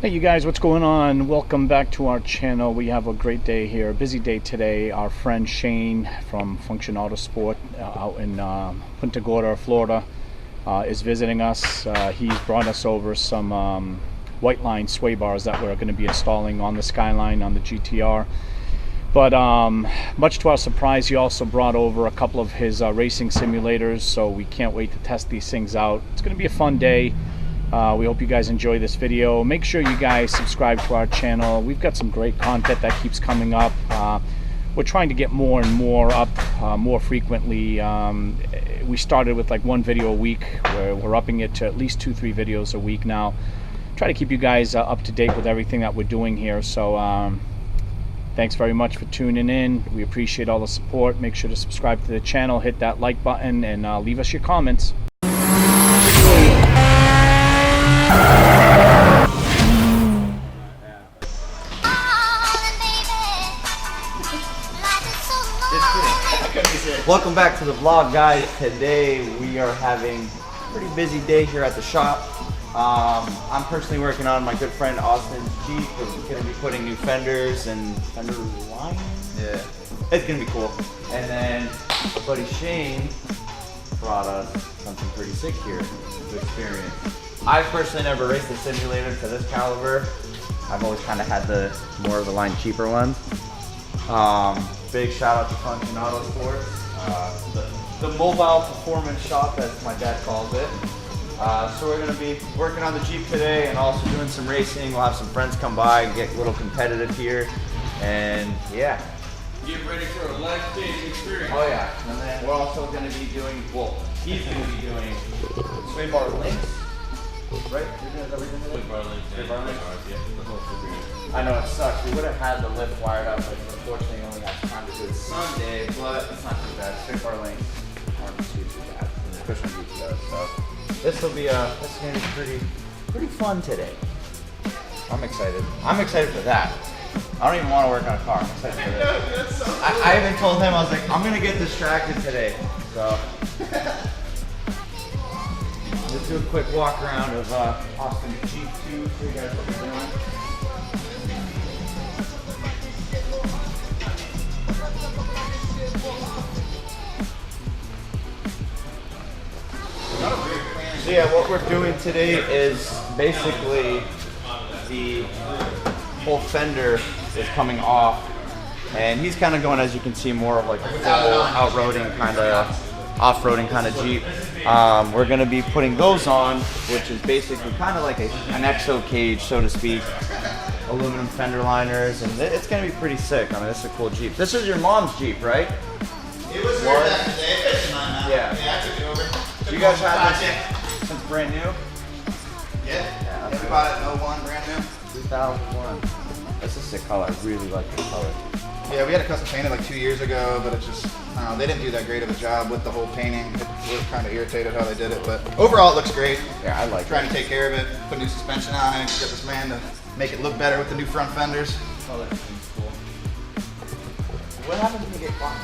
Hey you guys, what's going on? Welcome back to our channel. We have a great day here, a busy day today. Our friend Shane from Function Autosport out in Punta Gorda, Florida is visiting us. He's brought us over some Whiteline sway bars that we're going to be installing on the Skyline on the GTR. But much to our surprise, he also brought over a couple of his racing simulators, so we can't wait to test these things out. It's going to be a fun day. We hope you guys enjoy this video. Make sure you guys subscribe to our channel. We've got some great content that keeps coming up. We're trying to get more and more up more frequently. We started with like one video a week. We're upping it to at least 2-3 videos a week now. Try to keep you guys up to date with everything that we're doing here. So thanks very much for tuning in. We appreciate all the support. Make sure to subscribe to the channel, hit that like button, and leave us your comments. Welcome back to the vlog, guys. Today we are having a pretty busy day here at the shop. I'm personally working on my good friend Austin's Jeep. We're going to be putting new fenders and fender line. Yeah, it's going to be cool. And then our buddy Shane brought us something pretty sick here to experience. I've personally never raced a simulator to this caliber. I've always kind of had the more of the line cheaper ones. Big shout out to Function Autosport, the mobile performance shop, as my dad calls it. So we're going to be working on the Jeep today and also doing some racing. We'll have some friends come by and get a little competitive here. And yeah. Get ready for a life-changing experience. Oh yeah. And then we're also going to be doing, well, he's going to be doing sway bar links. Right? You're doing everything today? Sway bar links. Sway bar links? Yeah. I know it sucks. We would have had the lift wired up, but unfortunately only got time to do it Sunday, but it's not too bad. Straight bar links aren't too bad, especially on YouTube. So this will be this is gonna be pretty fun today. I'm excited. I'm excited for that. I don't even want to work on a car. I'm excited for this. I even told him, I was like, I'm gonna get distracted today. So let's do a quick walk around of Austin's Jeep 2. So you guys what we're doing. So yeah, what we're doing today is basically the whole fender is coming off, and he's kind of going, as you can see, more of like a full out-roading kind of, off-roading kind of Jeep. We're going to be putting those on, which is basically kind of like an exo cage, so to speak. Aluminum fender liners, and it's going to be pretty sick. I mean, this is a cool Jeep. This is your mom's Jeep, right? It was here back in the day. It's mine now. Yeah. Yeah, I took it over. So you guys have this since brand new? Yeah. We bought it in 01, brand new. 2001. That's a sick color. I really like this color. Yeah, we had it custom painted like 2 years ago, but it just, they didn't do that great of a job with the whole painting. We were kind of irritated how they did it, but overall it looks great. Yeah, I like it. Trying to take care of it, put new suspension on it, get this man to make it look better with the new front fenders. Oh, that seems cool. What happens when you get caught?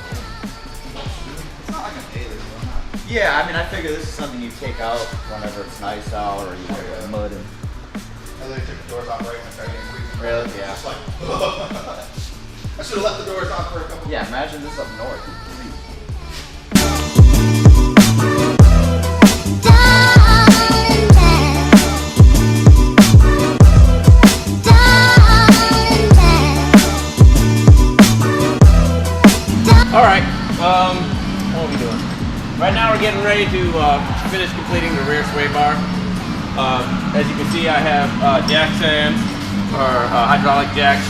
It's not like a daily, so not. Yeah, I mean, I figure this is something you take out whenever it's nice out or you get mud and... I literally took the doors off right when I started getting squeezed. Really? Yeah. Just like, I should have left the doors on for a couple. Yeah, imagine this up north. Alright, what are we doing? Right now we're getting ready to finish completing the rear sway bar. As you can see, I have jack stands, or hydraulic jacks,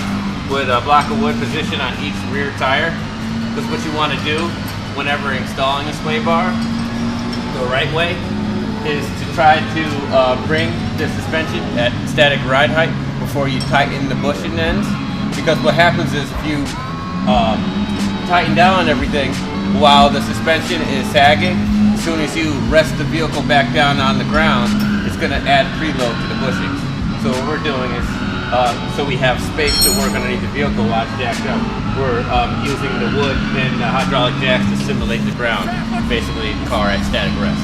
with a block of wood position on each rear tire. Because what you want to do whenever installing a sway bar the right way is to try to bring the suspension at static ride height before you tighten the bushing ends. Because what happens is if you tighten down everything while the suspension is sagging, as soon as you rest the vehicle back down on the ground, it's going to add preload to the bushings. So what we're doing is, so we have space to work underneath the vehicle while it's jacked up, we're using the wood and hydraulic jacks to simulate the ground, basically the car at static rest.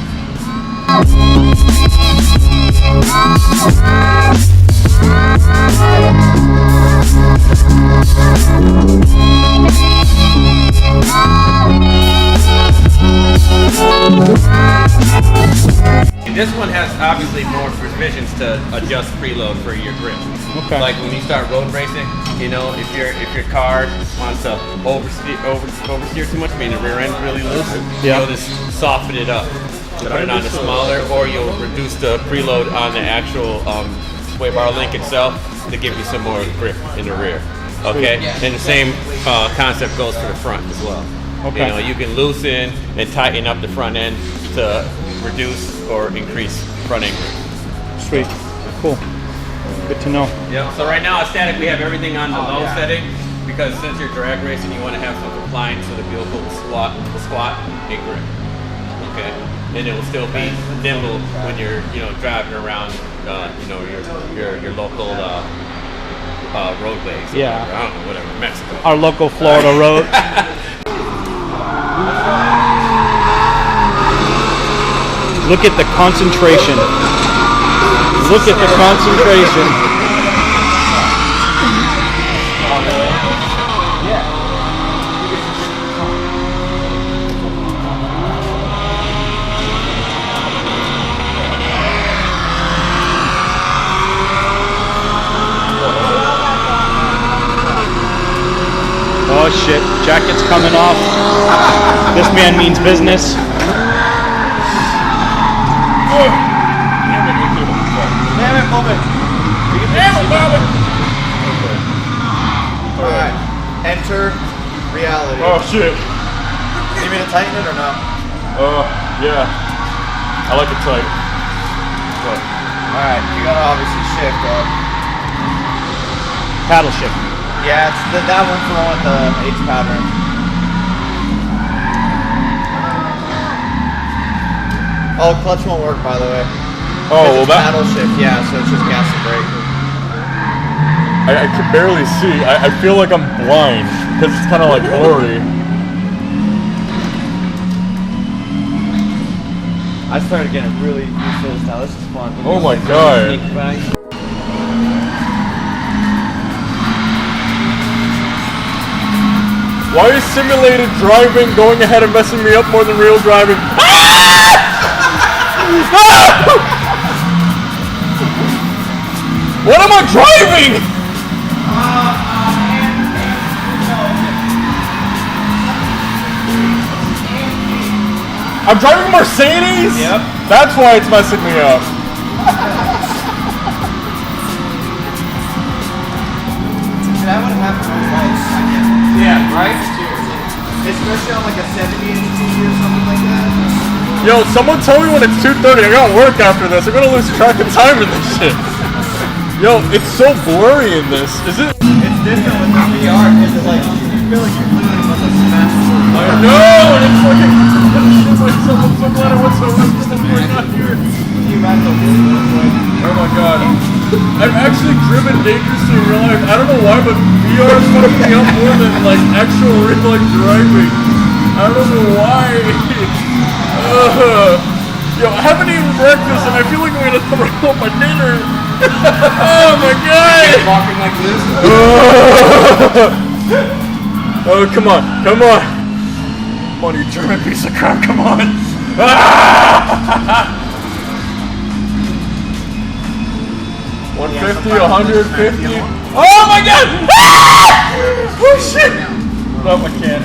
This one has obviously more provisions to adjust preload for your grip. Okay. Like when you start road racing, you know, if your car wants to oversteer too much, meaning the rear end's really loose, you'll just soften it up. Put it on the smaller, or you'll reduce the preload on the actual sway bar link itself to give you some more grip in the rear. Okay, and the same concept goes for the front as well. Okay. You know, you can loosen and tighten up the front end to reduce or increase front end grip. Sweet. Cool. Good to know. Yeah. So right now, at static, we have everything on the low setting because since you're drag racing, you want to have some compliance so the vehicle will squat and grip. Okay. And it will still be nimble when you're, you know, driving around, you know, your local roadways. Yeah. Whatever, I don't know, whatever, Mexico. Our local Florida road. Look at the concentration. Look at the concentration. Oh shit, jacket's coming off. This man means business. Damn it, Bobby. Alright, enter reality. Oh shit. Need me to tighten it or no? Yeah. I like it tight. Alright, you gotta obviously shift up. Paddle shift. Yeah, it's that one's the one with the H pattern. Oh, clutch won't work, by the way. Oh, well that... paddle shift, yeah, so it's just gas and brake. I can barely see. I feel like I'm blind because it's kind of like blurry. I started getting really used to this now. This is fun. Oh my god. Why is simulated driving going ahead and messing me up more than real driving? What am I driving? I'm driving a Mercedes? Yep. That's why it's messing me up. That would happen on bikes. Yeah, right? Especially on like a 70-inch TV or something like that. Yo, someone tell me when it's 2:30. I got work after this. I'm gonna lose track of time in this shit. Yo, it's so blurry in this. Is it? It's different with the VR because it's like you feel like you're literally about to smash through. I know, and it's fucking shit myself. I'm so glad I went so much not here. Oh my god. I've actually driven dangerously in real life. I don't know why, but VR is fucking me up more than like actual real life driving. I don't know why. Yo, I haven't eaten breakfast and I feel like I'm gonna throw up my dinner. Oh my god! Walking like this. Oh, come on, come on. Come on, you German piece of crap, come on. 150, 150. Oh my god! Ah! Oh shit! Oh, I can't.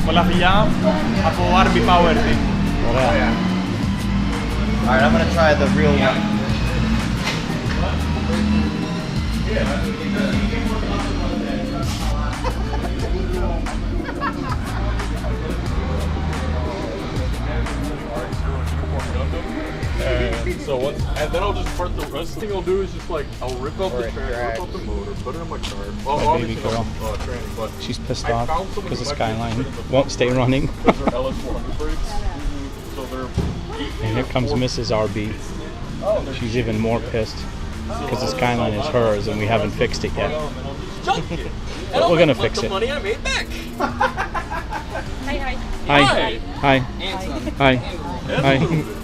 Con la figlia a po' RBPOWER thing. Oh yeah. Alright, I'm gonna try the real one. And then I'll just part the rest. The thing I'll do is just like I'll rip out the trailer, rip out the motor, put it in my car. Well, baby girl. Training, but She's pissed off because the Skyline won't stay running. Because they're LS400 brakes, so they're And here comes Mrs. RB. She's even more pissed because this Skyline is hers and we haven't fixed it yet. But we're gonna fix it. Money I made back. Hi. Hi. Hi. Hi. Hi.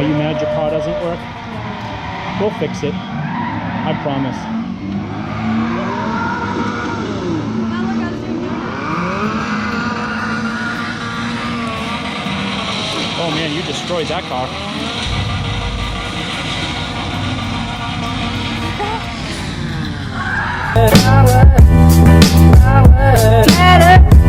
Are you mad your car doesn't work? We'll fix it. I promise. Oh man, you destroyed that car. Get it.